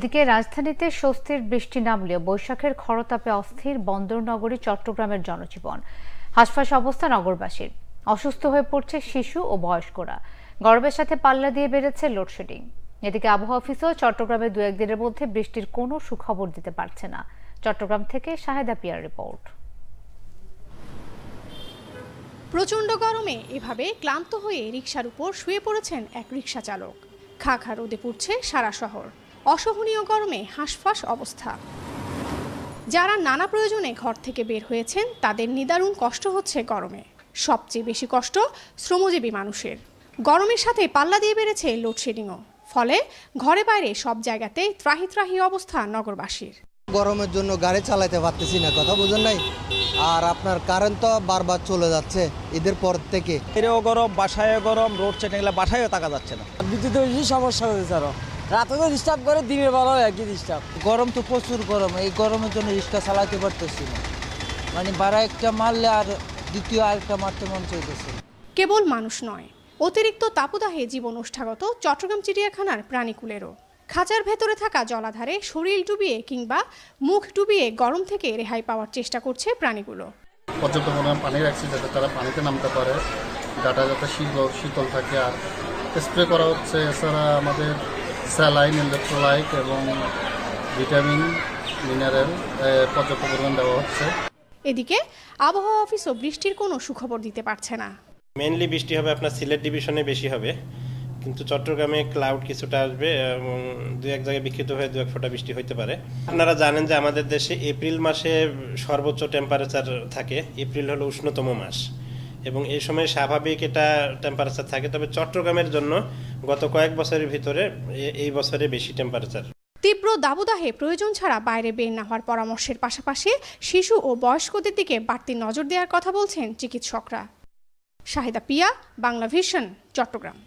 দিকে রাজধানীতে স্বস্তির বৃষ্টি নামলেও বৈশাখের খরতাপে অস্থির বন্দরনগরী চট্টগ্রামের জনজীবন। হাসফাস অবস্থা নগরবাসীর। অসুস্থ হয়ে পড়ছে শিশু ও বয়স্করা। গরমের সাথে পাল্লা দিয়ে বেড়েছে লোডশেডিং। এদিকে আবহাওয়া অফিসও চট্টগ্রামে দু একদিনের মধ্যে বৃষ্টির কোনো সুখবর দিতে পারছে না। চট্টগ্রাম থেকে শাহেদা পিয়ার রিপোর্ট। প্রচণ্ড গরমে এভাবে ক্লান্ত হয়ে রিকশার উপর শুয়ে পড়েছেন এক রিকশা চালক। খা খা রোদে পুড়ছে সারা শহর। অসহনীয় গরমে হাঁসফাঁস অবস্থা। যারা নানা প্রয়োজনে ঘর থেকে বের হয়েছেন তাদের নিদারুণ কষ্ট হচ্ছে গরমে। সবচেয়ে বেশি কষ্ট শ্রমজীবী মানুষের। গরমের সাথে পাল্লা দিয়ে বেড়েছে লোডশেডিংও। ফলে ঘরে বাইরে সব জায়গাতেই ত্রাহি ত্রাহি অবস্থা নগরবাসীর। গরমের জন্য গাড়ি চালাতে পারতেছি না, কথা বুঝেন নাই। আর আপনার কারেন্ট তো বারবার চলে যাচ্ছে ঈদের পর থেকে। এরও গরম, বাসায় গরম, রোড সেটিং বাসায়ও থাকা যাচ্ছে না। বিদ্যুতের বেশি সমস্যা হয়েছে। আরো রাতে তো ডিস্টার্ব করে, দিনের বেলাও একই ডিস্টার্ব। গরম তো প্রচুর গরম, এই গরমের জন্য রিক্সা চালাতে পারতেছি না। মানে বাড়া একটা মারলে আর দ্বিতীয় আরেকটা মারতে মন চাইতেছে। কেবল মানুষ নয়, অতিরিক্ত তাপদাহে জীবন ওষ্ঠাগত চট্টগ্রাম চিড়িয়াখানার প্রাণীকুলেরও। খাঁচার ভেতরে থাকা জলাধারে শরীর ডুবিয়ে কিংবা মুখ ডুবিয়ে গরম থেকে রেহাই পাওয়ার চেষ্টা করছে প্রাণীগুলো। পর্যাপ্ত পরিমাণ পানি রাখছি যাতে তারা পানিতে নামতে পারে, ডাটা যাতে শীতল থাকে। আর স্প্রে করা হচ্ছে। এছাড়া আমাদের স্যালাইন, ইলেকট্রোলাইট এবং ভিটামিন, মিনারেল পর্যাপ্ত পরিমাণ দেওয়া হচ্ছে। এদিকে আবহাওয়া অফিসও বৃষ্টির কোনো সুখবর দিতে পারছে না। মেইনলি বৃষ্টি হবে আপনার সিলেট ডিভিশনে বেশি হবে, কিন্তু চট্টগ্রামে ক্লাউড কিছুটা আসবে এবং দু এক জায়গায় বিক্ষিপ্ত হয়ে দু এক ফোঁটা বৃষ্টি হতে পারে। আপনারা জানেন যে আমাদের দেশে এপ্রিল মাসে সর্বোচ্চ টেম্পারেচার থাকে। এপ্রিল হলো উষ্ণতম মাস এবং এই সময় স্বাভাবিক এটা টেম্পারেচার থাকে। তবে চট্টগ্রামের জন্য গত কয়েক বছরের ভিতরে এই বছরে বেশি টেম্পারেচার। তীব্র দাবদাহে প্রয়োজন ছাড়া বাইরে বের না হওয়ার পরামর্শের পাশাপাশি শিশু ও বয়স্কদের দিকে বাড়তি নজর দেওয়ার কথা বলছেন চিকিৎসকরা। শাহেদা পিয়া, বাংলা ভিশন, চট্টগ্রাম।